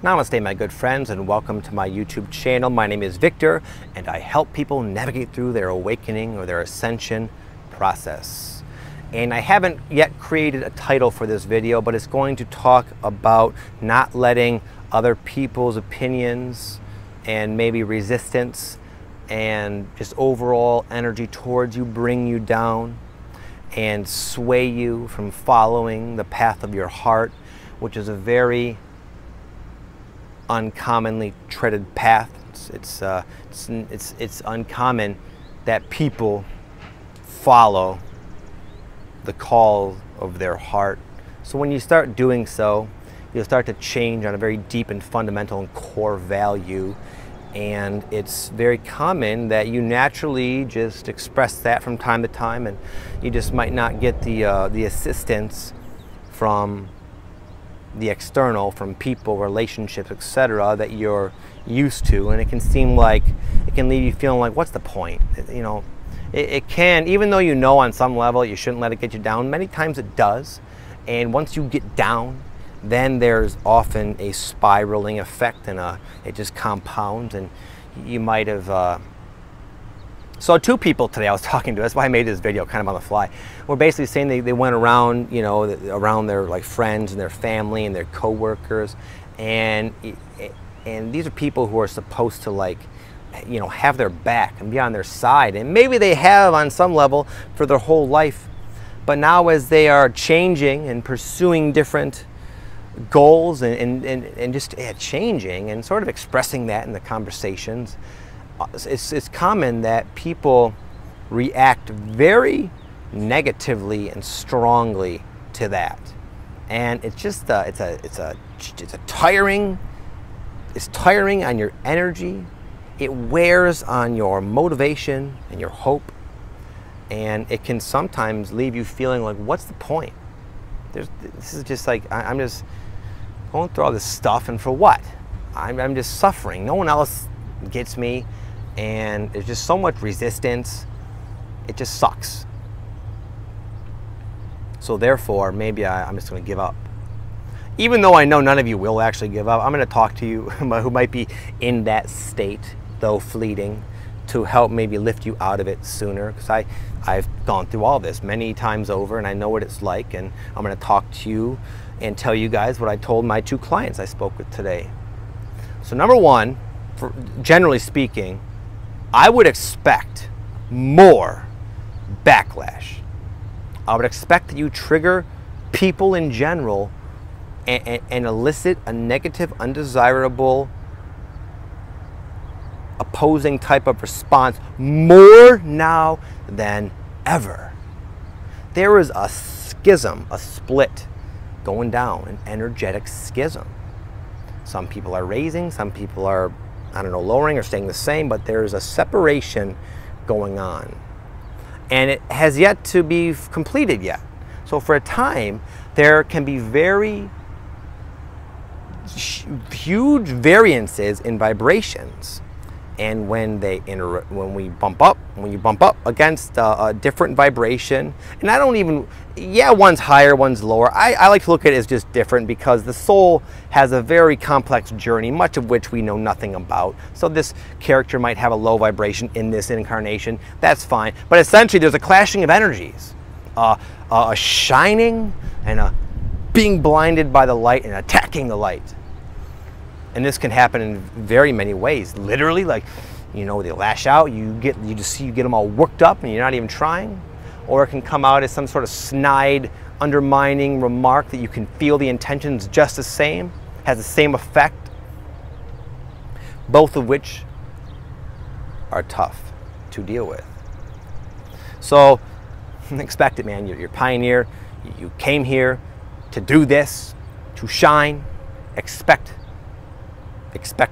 Namaste, my good friends, and welcome to my YouTube channel. My name is Victor, and I help people navigate through their awakening or their ascension process. And I haven't yet created a title for this video, but it's going to talk about not letting other people's opinions and maybe resistance and just overall energy towards you bring you down and sway you from following the path of your heart, which is a very uncommonly treaded path. It's uncommon that people follow the call of their heart. So when you start doing so, you'll start to change on a very deep and fundamental and core value. And it's very common that you naturally just express that from time to time, and you just might not get the assistance from the external, from people, relationships, etc., that you're used to. And it can seem like it can leave you feeling like, what's the point? You know, it can, even though you know on some level you shouldn't let it get you down, many times it does. And once you get down, then there's often a spiraling effect, and it just compounds. And you might have so two people today I was talking to, that's why I made this video kind of on the fly, were basically saying they went around, you know, around their like friends and their family and their co-workers, and these are people who are supposed to, like, you know, have their back and be on their side, and maybe they have on some level for their whole life. But now as they are changing and pursuing different goals and just changing and sort of expressing that in the conversations, it's common that people react very negatively and strongly to that, and it's just it's tiring on your energy. It wears on your motivation and your hope, and it can sometimes leave you feeling like, what's the point? This is just like, I'm just going through all this stuff, and for what? I'm just suffering. No one else gets me, and there's just so much resistance. It just sucks. So therefore, maybe I'm just going to give up. Even though I know none of you will actually give up, I'm going to talk to you who might be in that state, though fleeting, to help maybe lift you out of it sooner, because I've gone through all this many times over, and I know what it's like. And I'm going to talk to you and tell you guys what I told my two clients I spoke with today. So number one, generally speaking, I would expect more backlash. I would expect that you trigger people in general and elicit a negative, undesirable, opposing type of response more now than ever. There is a schism, a split going down, an energetic schism. Some people are raising, some people are, I don't know, lowering or staying the same, but there's a separation going on. And it has yet to be completed yet. So for a time, there can be very huge variances in vibrations. And when you bump up against a different vibration, and I don't even, yeah, one's higher, one's lower. I like to look at it as just different, because the soul has a very complex journey, much of which we know nothing about. So this character might have a low vibration in this incarnation. That's fine. But essentially, there's a clashing of energies, a shining and a being blinded by the light and attacking the light. And this can happen in very many ways. Literally, like, you know, they lash out, you get them all worked up and you're not even trying. Or it can come out as some sort of snide, undermining remark that you can feel the intentions just the same, has the same effect. Both of which are tough to deal with. So expect it, man. You're a pioneer. You came here to do this, to shine. Expect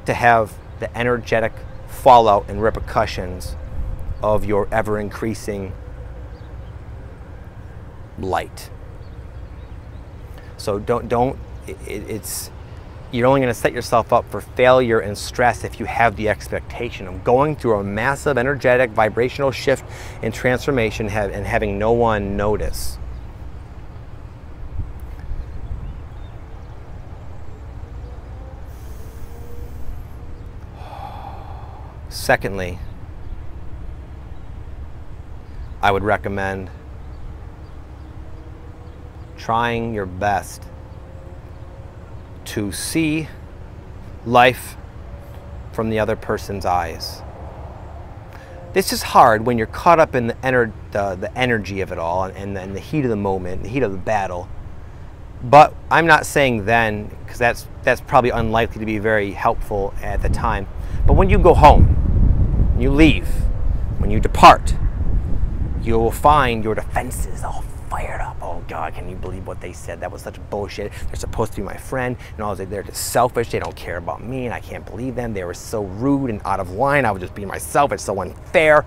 to have the energetic fallout and repercussions of your ever-increasing light. So you're only going to set yourself up for failure and stress if you have the expectation of going through a massive energetic vibrational shift and transformation and having no one notice. Secondly, I would recommend trying your best to see life from the other person's eyes. This is hard when you're caught up in the energy of it all and the heat of the moment, the heat of the battle. But I'm not saying then, because that's probably unlikely to be very helpful at the time. But when you go home, you leave, when you depart, you will find your defenses all fired up. Oh God, can you believe what they said? That was such bullshit. They're supposed to be my friend, and all they're just selfish. They don't care about me, and I can't believe them. They were so rude and out of line. I would just be myself. It's so unfair.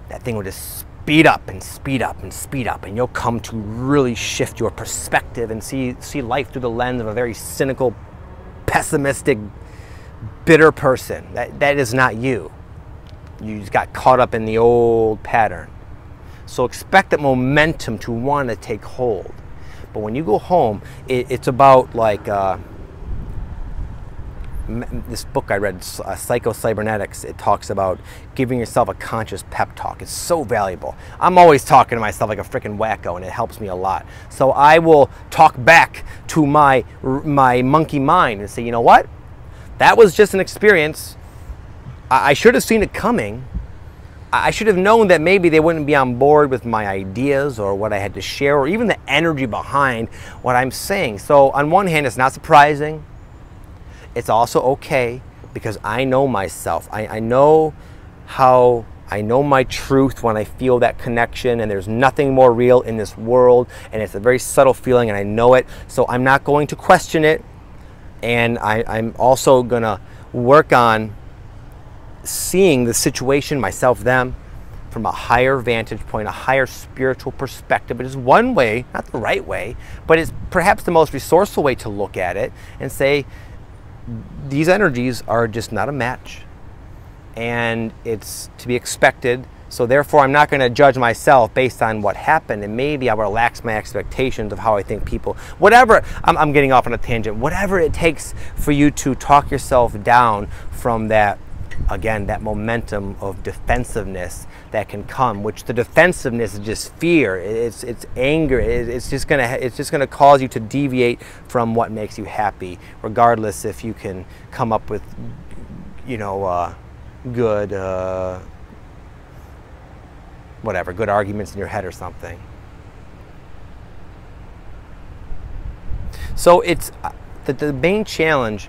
That thing will just speed up and speed up and speed up, and you'll come to really shift your perspective and see life through the lens of a very cynical, pessimistic, bitter person. That is not you. You just got caught up in the old pattern. So expect that momentum to want to take hold. But when you go home, it's about like this book I read, Psycho-Cybernetics. It talks about giving yourself a conscious pep talk. It's so valuable. I'm always talking to myself like a freaking wacko, and it helps me a lot. So I will talk back to my monkey mind and say, you know what? That was just an experience. I should have seen it coming. I should have known that maybe they wouldn't be on board with my ideas or what I had to share, or even the energy behind what I'm saying. So on one hand, it's not surprising. It's also okay, because I know myself. I know my truth when I feel that connection, and there's nothing more real in this world, and it's a very subtle feeling, and I know it. So I'm not going to question it, and I'm also gonna work on seeing the situation, myself, them, from a higher vantage point, a higher spiritual perspective. It is one way, not the right way, but it's perhaps the most resourceful way to look at it and say, these energies are just not a match, and it's to be expected. So therefore, I'm not going to judge myself based on what happened, and maybe I will relax my expectations of how I think people, whatever, I'm getting off on a tangent, whatever it takes for you to talk yourself down from that, again, that momentum of defensiveness that can come, which the defensiveness is just fear, it's anger, it's just gonna cause you to deviate from what makes you happy, regardless if you can come up with, you know, good whatever, good arguments in your head or something. So it's the main challenge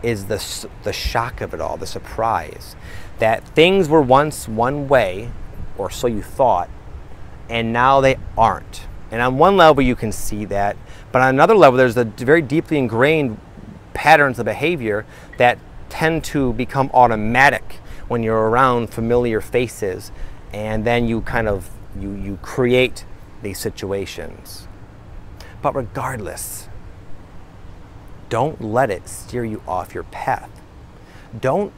is the shock of it all, the surprise, that things were once one way, or so you thought, and now they aren't. And on one level you can see that, but on another level there's the very deeply ingrained patterns of behavior that tend to become automatic when you're around familiar faces, and then you kind of you create these situations. But regardless, don't let it steer you off your path. Don't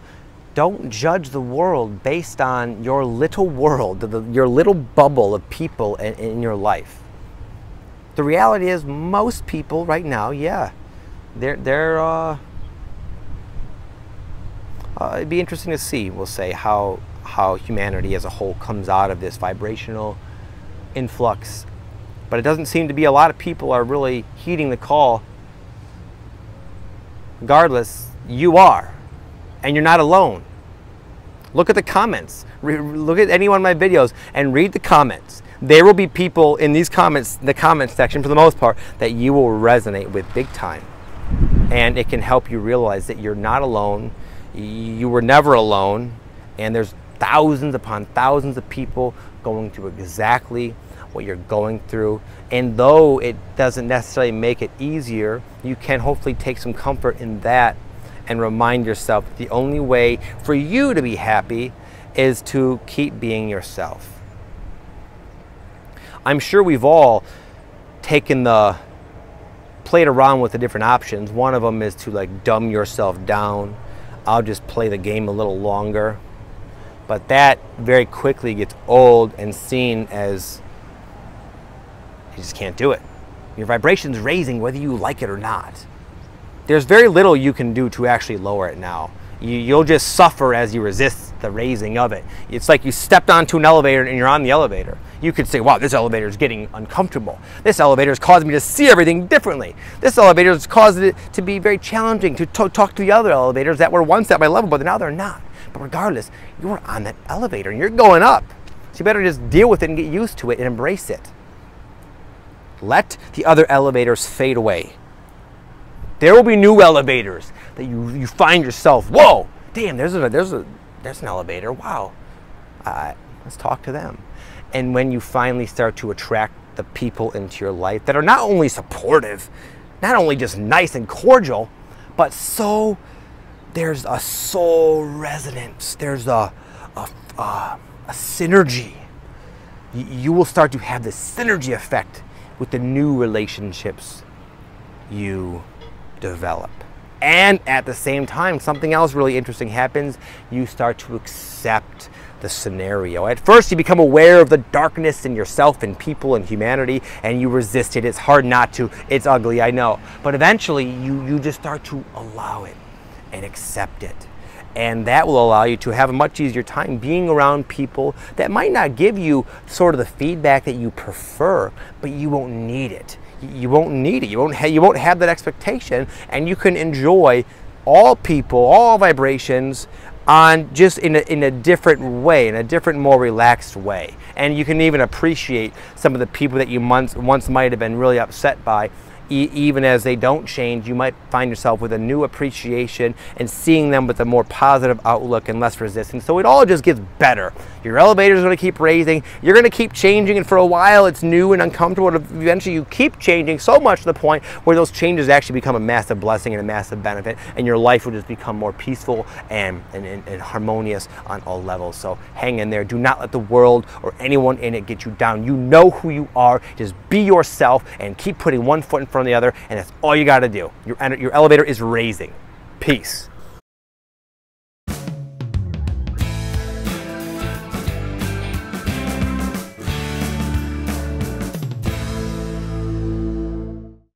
judge the world based on your little world, your little bubble of people in your life. The reality is, most people right now, yeah, they're it'd be interesting to see, we'll say, how humanity as a whole comes out of this vibrational influx. But it doesn't seem to be a lot of people are really heeding the call. Regardless, you are, and you're not alone. Look at the comments. Look at any one of my videos and read the comments. There will be people in these comments, the comments section for the most part, that you will resonate with big time. And it can help you realize that you're not alone. You were never alone. And there's thousands upon thousands of people going through exactly what you're going through. And though it doesn't necessarily make it easier, you can hopefully take some comfort in that and remind yourself that the only way for you to be happy is to keep being yourself. I'm sure we've all played around with the different options. One of them is to like dumb yourself down. I'll just play the game a little longer. But that very quickly gets old and seen as you just can't do it. Your vibration's raising whether you like it or not. There's very little you can do to actually lower it now. You'll just suffer as you resist the raising of it. It's like you stepped onto an elevator and you're on the elevator. You could say, wow, this elevator is getting uncomfortable. This elevator has caused me to see everything differently. This elevator has caused it to be very challenging to talk to the other elevators that were once at my level, but now they're not. But regardless, you're on that elevator and you're going up. So you better just deal with it and get used to it and embrace it. Let the other elevators fade away. There will be new elevators that you find yourself, whoa, damn, there's an elevator, wow. Let's talk to them. And when you finally start to attract the people into your life that are not only supportive, not only just nice and cordial, but there's a soul resonance, there's a synergy. You will start to have this synergy effect with the new relationships you develop. And at the same time, something else really interesting happens. You start to accept the scenario. At first, you become aware of the darkness in yourself and people and humanity, and you resist it. It's hard not to. It's ugly, I know. But eventually, you just start to allow it and accept it. And that will allow you to have a much easier time being around people that might not give you sort of the feedback that you prefer, but you won't need it. You won't need it. You won't have that expectation, and you can enjoy all people, all vibrations, on just in a different way, in a different, more relaxed way. And you can even appreciate some of the people that you once might have been really upset by. Even as they don't change, you might find yourself with a new appreciation and seeing them with a more positive outlook and less resistance. So it all just gets better. Your elevator is going to keep raising. You're going to keep changing, and for a while it's new and uncomfortable. And eventually you keep changing so much to the point where those changes actually become a massive blessing and a massive benefit, and your life will just become more peaceful and harmonious on all levels. So hang in there. Do not let the world or anyone in it get you down. You know who you are. Just be yourself and keep putting one foot in front of the other, and that's all you got to do. Your elevator is raising. Peace.